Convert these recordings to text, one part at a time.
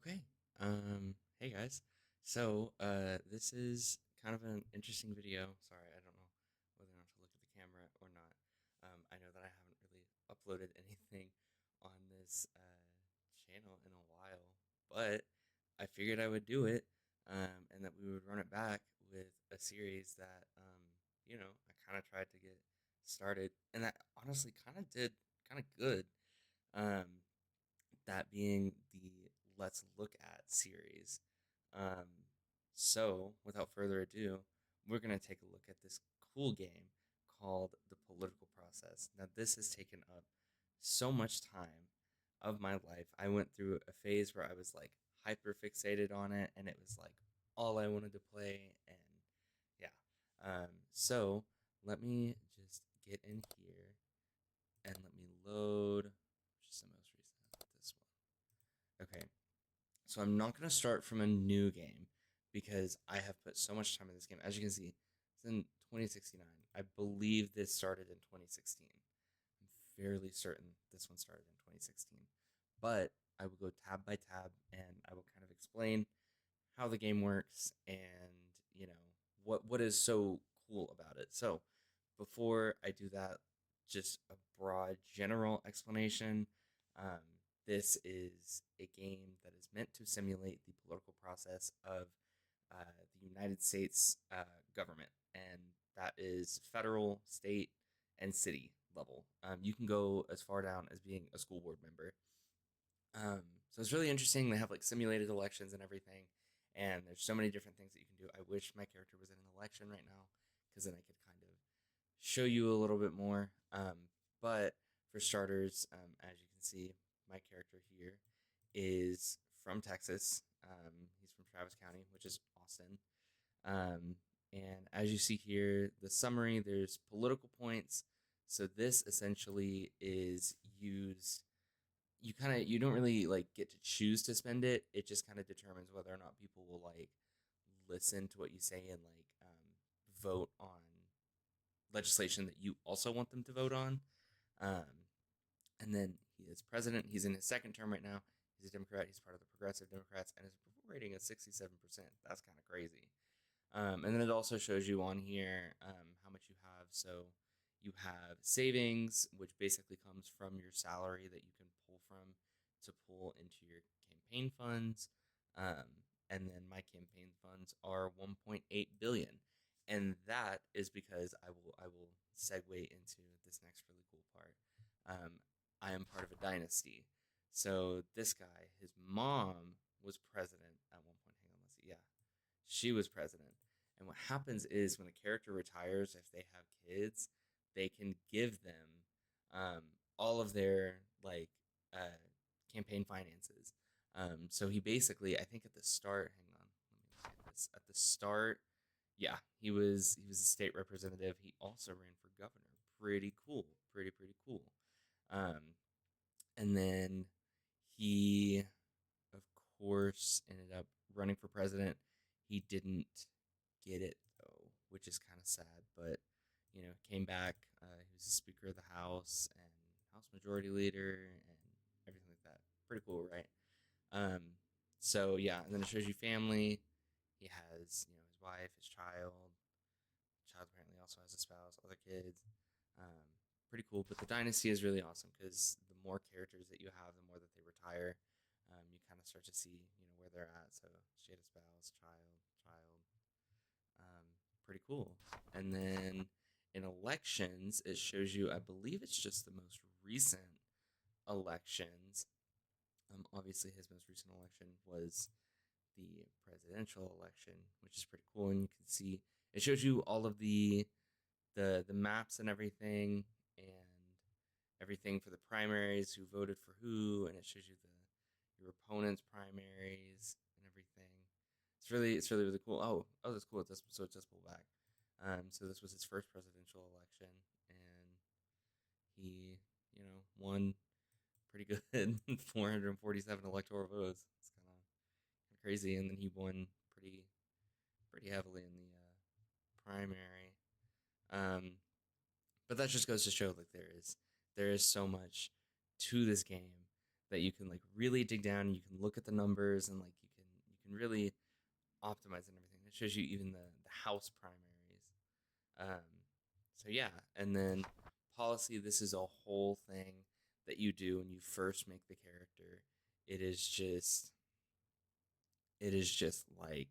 Okay. Hey guys. This is kind of an interesting video. Sorry, I don't know whether or not to look at the camera or not. I know that I haven't really uploaded anything on this channel in a while, but I figured I would do it, and that we would run it back with a series that, I kind of tried to get started, and that honestly kind of did kind of good. Um, that being the Let's Look At series. Um, Without further ado, we're going to take a look at this cool game called The Political Process. Now, this has taken up so much time of my life. I went through a phase where I was like hyper fixated on it, and it was like all I wanted to play. And yeah. So let me just get in here and let me load just the most recent, this one. Okay, so I'm not going to start from a new game because I have put so much time in this game. As you can see, it's in 2069. I believe this started in 2016. I'm fairly certain this one started in 2016. But I will go tab by tab and I will kind of explain how the game works and, you know, what is so cool about it. So, before I do that, just a broad general explanation. Um, this is a game that is meant to simulate the political process of the United States government, and that is federal, state, and city level. You can go as far down as being a school board member. So it's really interesting. They have like simulated elections and everything, and there's so many different things that you can do. I wish my character was in an election right now because then I could kind of show you a little bit more. But for starters, as you can see, my character here is from Texas. He's from Travis County, which is Austin. Um, and as you see here, the summary, there's political points. So this essentially is used. You don't really like get to choose to spend it. It just kind of determines whether or not people will like listen to what you say and like vote on legislation that you also want them to vote on. Um, and then he is president. He's in his second term right now. He's a Democrat. He's part of the Progressive Democrats, and his approval rating is 67%. That's kind of crazy. And then it also shows you on here how much you have. So you have savings, which basically comes from your salary that you can pull from to pull into your campaign funds. And then my campaign funds are 1.8 billion, and that is because I will segue into this next really cool part. I am part of a dynasty. So this guy, his mom was president at one point. Hang on, let's see. Yeah, she was president. And what happens is when a character retires, if they have kids, they can give them um, all of their like uh, campaign finances. So he basically, I think at the start, hang on, let me look at this. At the start, yeah, he was a state representative. He also ran for governor. Pretty cool, pretty cool. Um, and then he, of course, ended up running for president. He didn't get it though, which is kind of sad. But came back. He was the Speaker of the House and House Majority Leader and everything like that. Pretty cool, right? Um, so yeah, and then it shows you family. He has his wife, his child. Child apparently also has a spouse, other kids. Um, Pretty cool. But the dynasty is really awesome because the more characters that you have, the more that they retire. You kind of start to see where they're at. So she had a spouse, child. Um, Pretty cool. And then in elections, it shows you. I believe it's just the most recent elections. Obviously, his most recent election was the presidential election, which is pretty cool. And you can see it shows you all of the maps and everything, and everything for the primaries, who voted for who, and it shows you the your opponent's primaries and everything. It's really cool. Oh, that's cool. So it does pull back. So this was his first presidential election, and he won pretty good, 447 electoral votes. It's kind of crazy, and then he won pretty heavily in the primary. Um, but that just goes to show like there is so much to this game that you can like really dig down and you can look at the numbers and like you can really optimize and everything. It shows you even the house primaries. So yeah, and then policy. This is a whole thing that you do when you first make the character. It is just it is just like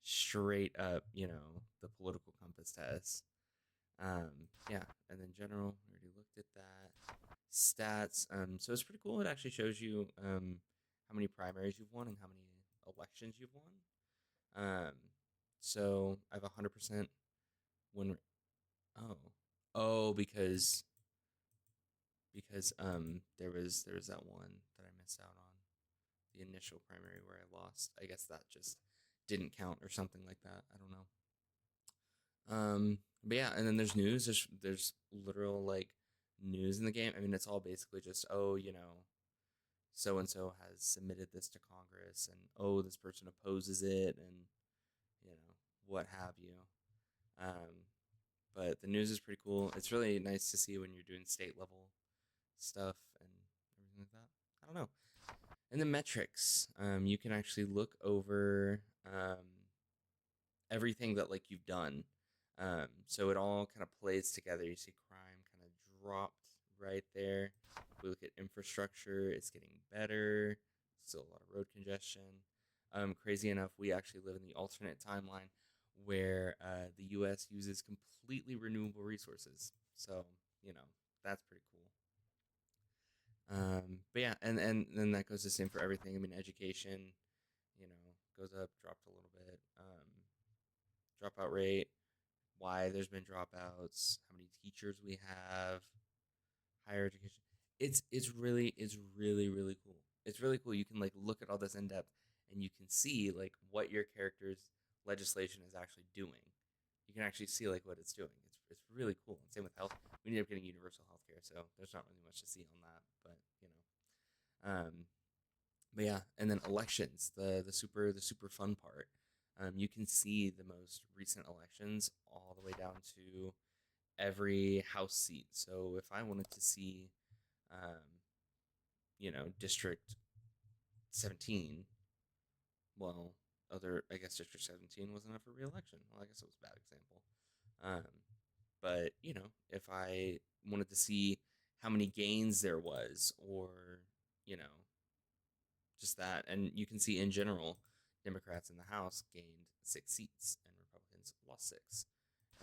straight up, the political compass test. Yeah, and then general, we already looked at that. Stats. So it's pretty cool. It actually shows you how many primaries you've won and how many elections you've won. So I have 100% win. Oh, oh, because there was that one that I missed out on, the initial primary where I lost. I guess that just didn't count or something like that. I don't know. But yeah, and then there's news. There's literal like news in the game. I mean, it's all basically just, oh, so and so has submitted this to Congress, and oh, this person opposes it, and you know what have you. Um, but the news is pretty cool. It's really nice to see when you're doing state level stuff and everything like that. I don't know. And the metrics, you can actually look over everything that like you've done. So it all kind of plays together. You see crime kind of dropped right there. If we look at infrastructure, it's getting better. Still a lot of road congestion. Crazy enough, we actually live in the alternate timeline where the U.S. uses completely renewable resources. So that's pretty cool. But yeah, and then that goes the same for everything. I mean, education, goes up, dropped a little bit. Dropout rate, why there's been dropouts, how many teachers we have, higher education. It's really cool. It's really cool. You can like look at all this in depth and you can see like what your character's legislation is actually doing. You can actually see like what it's doing. It's really cool. And same with health. We ended up getting universal health care, so there's not really much to see on that. But yeah, and then elections, the super fun part. You can see the most recent elections all the way down to every house seat. So if I wanted to see, um, District 17, well, I guess District 17 wasn't up for re-election. Well, I guess it was a bad example. Um, but if I wanted to see how many gains there was, or you know, just that, and you can see in general, Democrats in the House gained 6 seats and Republicans lost 6,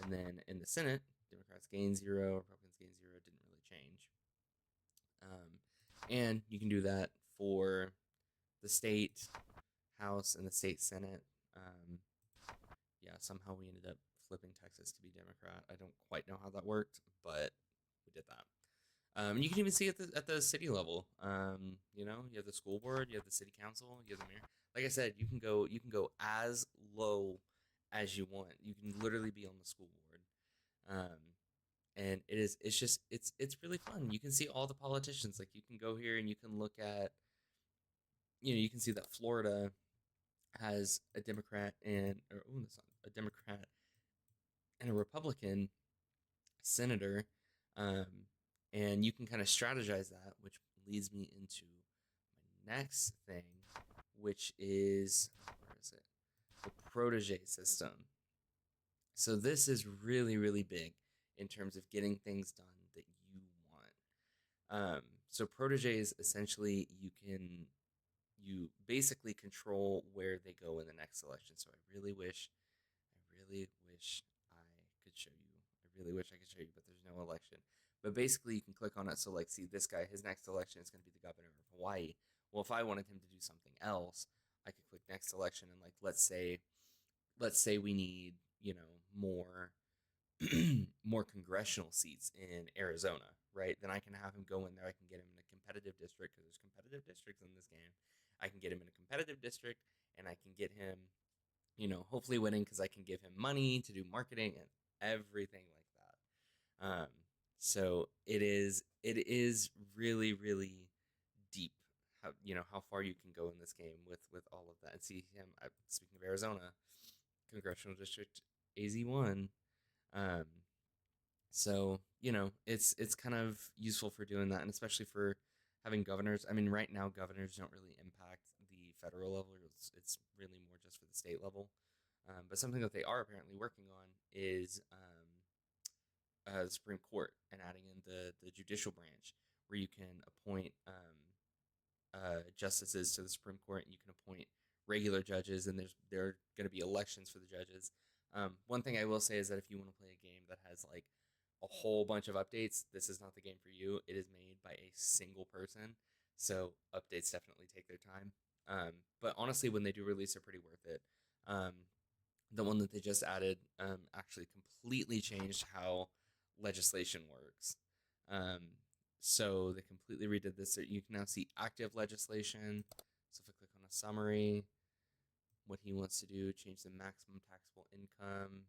and then in the Senate, Democrats gained 0, Republicans gained 0. Didn't really change. And you can do that for the state House and the state Senate. Um, yeah, somehow we ended up flipping Texas to be Democrat. I don't quite know how that worked, but we did that. You can even see at the city level. You have the school board, you have the city council, you have the mayor. Like I said, you can go as low as you want. You can literally be on the school board. And it's really fun. You can see all the politicians. Like you can go here and you can look at, you can see that Florida has a Democrat a Democrat and a Republican senator, um, and you can kind of strategize that, which leads me into my next thing, which is, where is it? The protege system. So this is really, really big in terms of getting things done that you want. So proteges, essentially, you basically control where they go in the next election. So I really wish I could show you. I really wish I could show you, but there's no election. But basically, you can click on it. So, like, see this guy, his next election is going to be the governor of Hawaii. Well, if I wanted him to do something else, I could click next election, and like, let's say we need, more more congressional seats in Arizona, right? Then I can have him go in there. I can get him in a competitive district because there's competitive districts in this game. I can get him in a competitive district, and I can get him, hopefully winning because I can give him money to do marketing and everything like that. So it is really, really deep how far you can go in this game with all of that. And see him. Speaking of Arizona, congressional district AZ1. Um, so it's kind of useful for doing that, and especially for having governors. I mean, right now governors don't really impact the federal level. It's really more just for the state level. But something that they are apparently working on is the Supreme Court and adding in the judicial branch, where you can appoint justices to the Supreme Court, and you can appoint regular judges, and there are going to be elections for the judges. One thing I will say is that if you want to play a game that has like a whole bunch of updates, this is not the game for you. It is made by a single person, so updates definitely take their time. But honestly, when they do release, they're pretty worth it. Um, the one that they just added actually completely changed how legislation works. Um, so they completely redid this. So you can now see active legislation. So if I click on a summary, what he wants to do, change the maximum taxable income,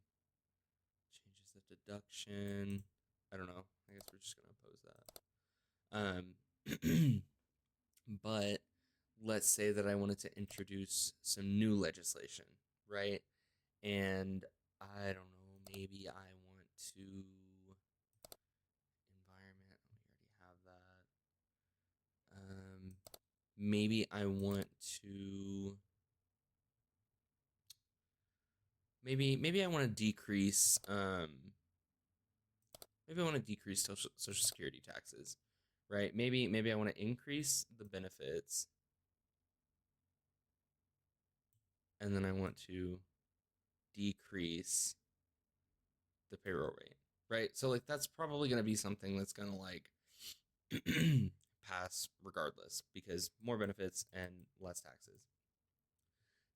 changes the deduction. I don't know. I guess we're just gonna oppose that. But let's say that I wanted to introduce some new legislation, right? And I don't know, maybe I want to environment. We already have that. Maybe I want to. Maybe I want to decrease. Maybe I want to decrease social security taxes, right? Maybe I want to increase the benefits, and then I want to decrease the payroll rate, right? So like that's probably going to be something that's going to like pass regardless because more benefits and less taxes.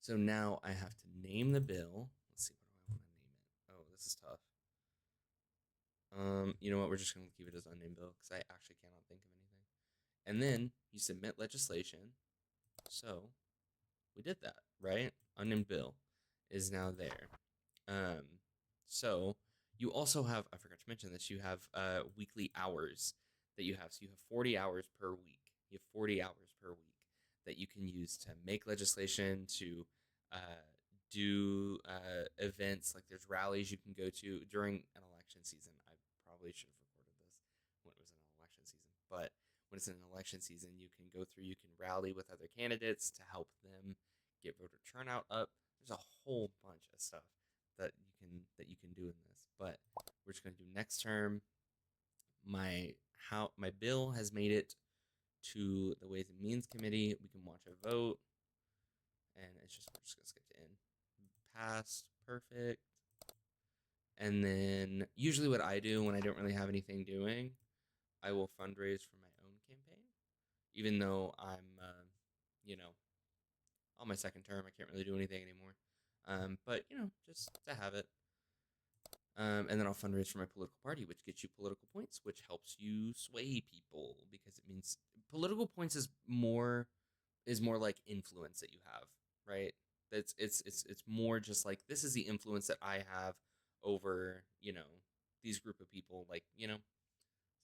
So now I have to name the bill. Let's see, what do I want to name it? Oh, this is tough. You know what? We're just gonna keep it as unnamed bill because I actually cannot think of anything. And then you submit legislation. So we did that, right? Unnamed bill is now there. Um, so you also have, I forgot to mention this, you have weekly hours that you have. So you have 40 hours per week. You have 40 hours per week that you can use to make legislation, to do events. Like there's rallies you can go to during an election season. I probably should have recorded this when it was an election season, but when it's an election season, you can go through, you can rally with other candidates to help them get voter turnout up. There's a whole bunch of stuff that you can do in this, but we're just going to do next term. My bill has made it to the Ways and Means Committee. We can watch a vote, and it's just we're just gonna skip to end. Passed, perfect. And then usually what I do when I don't really have anything doing, I will fundraise for my own campaign, even though I'm you know on my second term. I can't really do anything anymore. But just to have it. And then I'll fundraise for my political party, which gets you political points, which helps you sway people because it means political points is more like influence that you have, right? It's more just like this is the influence that I have over these group of people, like So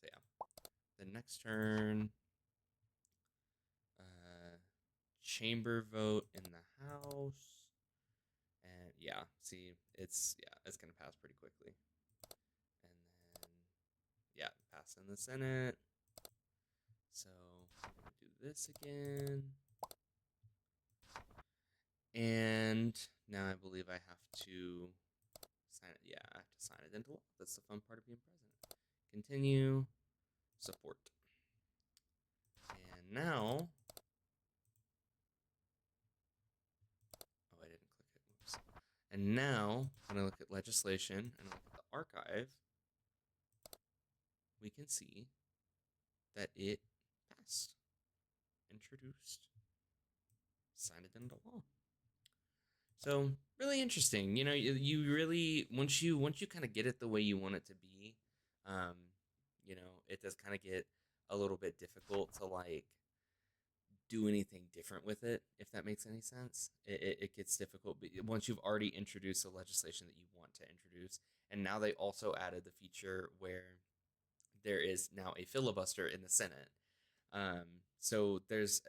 yeah, the next turn, chamber vote in the House. And yeah, see, it's gonna pass pretty quickly. And then yeah, pass in the Senate. So I'm gonna do this again. And now I believe I have to sign it. Yeah, I have to sign it into law. That's the fun part of being president. Continue. Support. And now I didn't click it. Oops. And now, when I look at legislation and I look at the archive, we can see that it passed, introduced, signed it into law. So really interesting. You really once you kind of get it the way you want it to be, it does kind of get a little bit difficult to like do anything different with it, if that makes any sense. It gets difficult, but once you've already introduced the legislation that you want to introduce, and now they also added the feature where there is now a filibuster in the Senate. So there's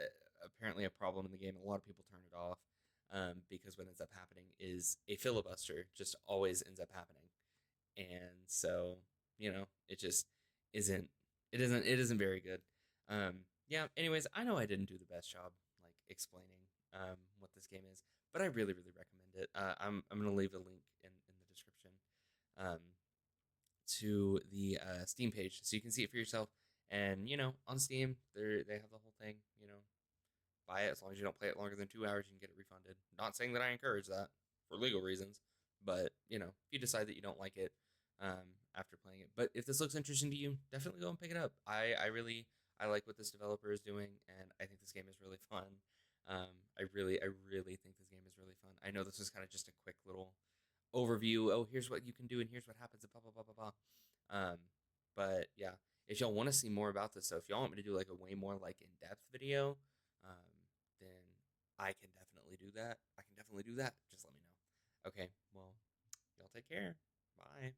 apparently a problem in the game. A lot of people turn it off because what ends up happening is a filibuster just always ends up happening, and so it just isn't. It isn't very good. yeah. Anyways, I know I didn't do the best job like explaining what this game is, but I really, really recommend it. I'm gonna leave a link in the description um, to the Steam page so you can see it for yourself. And on Steam, they have the whole thing. Buy it as long as you don't play it longer than 2 hours, you can get it refunded. Not saying that I encourage that for legal reasons, but if you decide that you don't like it after playing it, but if this looks interesting to you, definitely go and pick it up. I like what this developer is doing, and I think this game is really fun. I really think this game is really fun. I know this was kind of just a quick little overview. Oh, here's what you can do, and here's what happens, and blah blah blah blah blah. But yeah, if y'all want to see more about this, so if y'all want me to do like a way more like in depth video, um, then I can definitely do that. I can definitely do that. Just let me know. Okay, well, y'all take care. Bye.